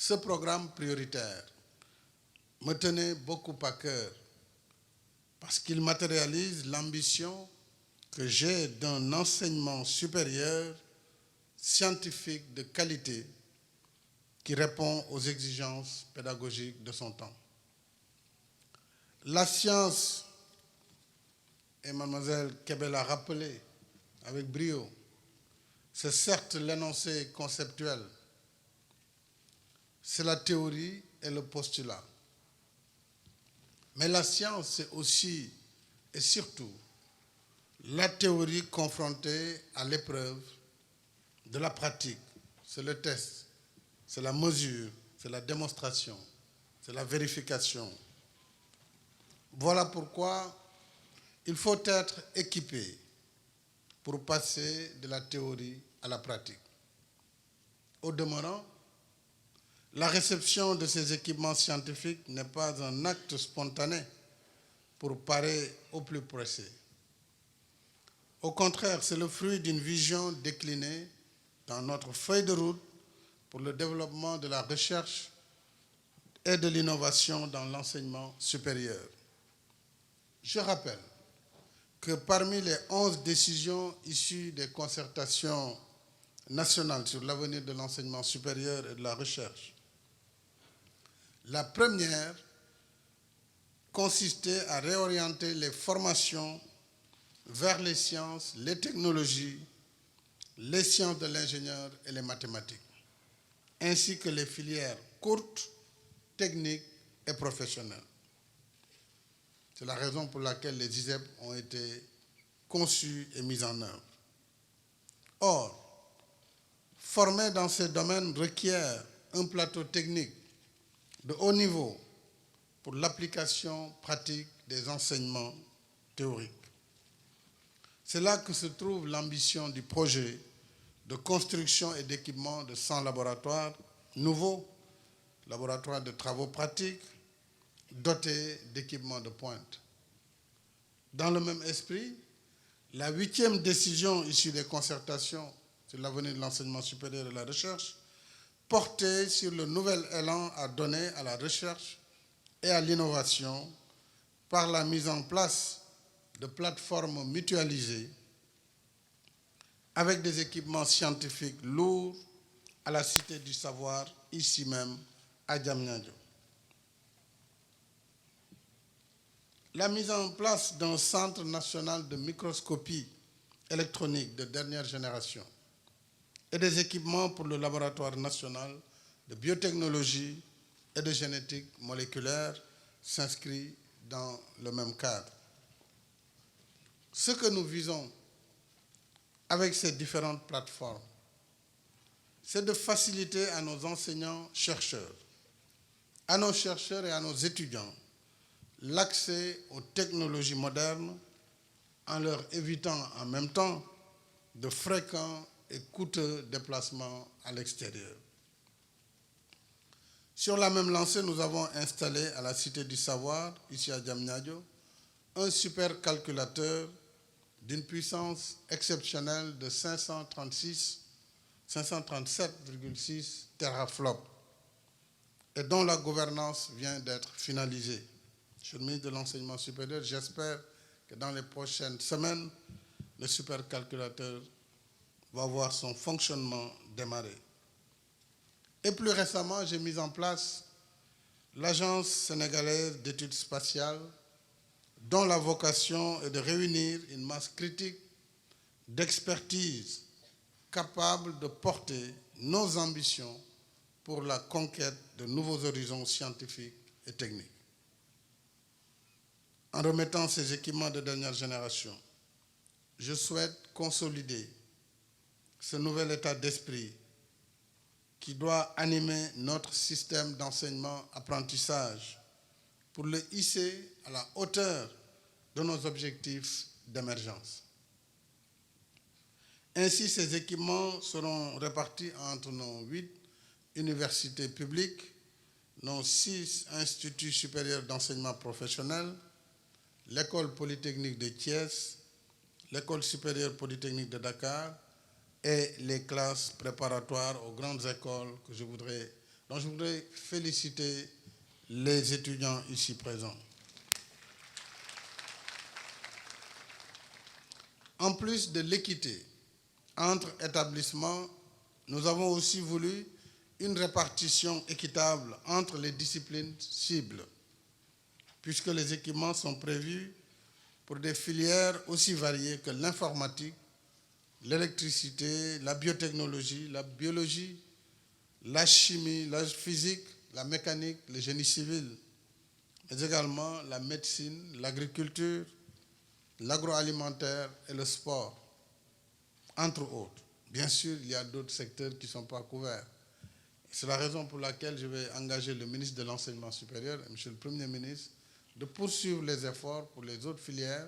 Ce programme prioritaire me tenait beaucoup à cœur parce qu'il matérialise l'ambition que j'ai d'un enseignement supérieur scientifique de qualité qui répond aux exigences pédagogiques de son temps. La science, et mademoiselle Kébé l'a rappelé avec brio, c'est certes l'énoncé conceptuel, c'est la théorie et le postulat. Mais la science, c'est aussi et surtout la théorie confrontée à l'épreuve de la pratique. C'est le test, c'est la mesure, c'est la démonstration, c'est la vérification. Voilà pourquoi il faut être équipé pour passer de la théorie à la pratique. Au demeurant, la réception de ces équipements scientifiques n'est pas un acte spontané pour parer au plus pressé. Au contraire, c'est le fruit d'une vision déclinée dans notre feuille de route pour le développement de la recherche et de l'innovation dans l'enseignement supérieur. Je rappelle que parmi les 11 décisions issues des concertations nationales sur l'avenir de l'enseignement supérieur et de la recherche, la première consistait à réorienter les formations vers les sciences, les technologies, les sciences de l'ingénieur et les mathématiques, ainsi que les filières courtes, techniques et professionnelles. C'est la raison pour laquelle les ISEP ont été conçus et mis en œuvre. Or, former dans ces domaines requiert un plateau technique de haut niveau pour l'application pratique des enseignements théoriques. C'est là que se trouve l'ambition du projet de construction et d'équipement de 100 laboratoires nouveaux, laboratoires de travaux pratiques, dotés d'équipements de pointe. Dans le même esprit, la 8e décision issue des concertations sur l'avenir de l'enseignement supérieur et de la recherche portait sur le nouvel élan à donner à la recherche et à l'innovation par la mise en place de plateformes mutualisées avec des équipements scientifiques lourds à la Cité du Savoir, ici même à Diamniadio. La mise en place d'un centre national de microscopie électronique de dernière génération et des équipements pour le laboratoire national de biotechnologie et de génétique moléculaire s'inscrit dans le même cadre. Ce que nous visons avec ces différentes plateformes, c'est de faciliter à nos enseignants-chercheurs, à nos chercheurs et à nos étudiants l'accès aux technologies modernes en leur évitant en même temps de fréquents et coûteux déplacements à l'extérieur. Sur la même lancée, nous avons installé à la Cité du Savoir, ici à Diamniadio, un supercalculateur d'une puissance exceptionnelle de 537,6 teraflops et dont la gouvernance vient d'être finalisée. Monsieur le ministre de l'Enseignement supérieur, j'espère que dans les prochaines semaines, le supercalculateur va voir son fonctionnement démarrer. Et plus récemment, j'ai mis en place l'Agence sénégalaise d'études spatiales, dont la vocation est de réunir une masse critique d'expertise capable de porter nos ambitions pour la conquête de nouveaux horizons scientifiques et techniques. En remettant ces équipements de dernière génération, je souhaite consolider ce nouvel état d'esprit qui doit animer notre système d'enseignement-apprentissage pour le hisser à la hauteur de nos objectifs d'émergence. Ainsi, ces équipements seront répartis entre nos 8 universités publiques, nos 6 instituts supérieurs d'enseignement professionnel, l'École polytechnique de Thiès, l'École supérieure polytechnique de Dakar et les classes préparatoires aux grandes écoles que je voudrais Donc je voudrais féliciter les étudiants ici présents. En plus de l'équité entre établissements, nous avons aussi voulu une répartition équitable entre les disciplines cibles, puisque les équipements sont prévus pour des filières aussi variées que l'informatique, l'électricité, la biotechnologie, la biologie, la chimie, la physique, la mécanique, le génie civil, mais également la médecine, l'agriculture, l'agroalimentaire et le sport, entre autres. Bien sûr, il y a d'autres secteurs qui ne sont pas couverts. C'est la raison pour laquelle je vais engager le ministre de l'Enseignement supérieur, Monsieur le Premier ministre, de poursuivre les efforts pour les autres filières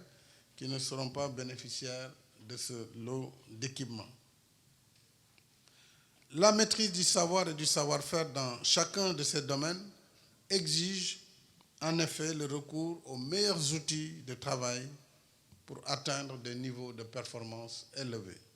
qui ne seront pas bénéficiaires de ce lot d'équipements. La maîtrise du savoir et du savoir-faire dans chacun de ces domaines exige en effet le recours aux meilleurs outils de travail pour atteindre des niveaux de performance élevés.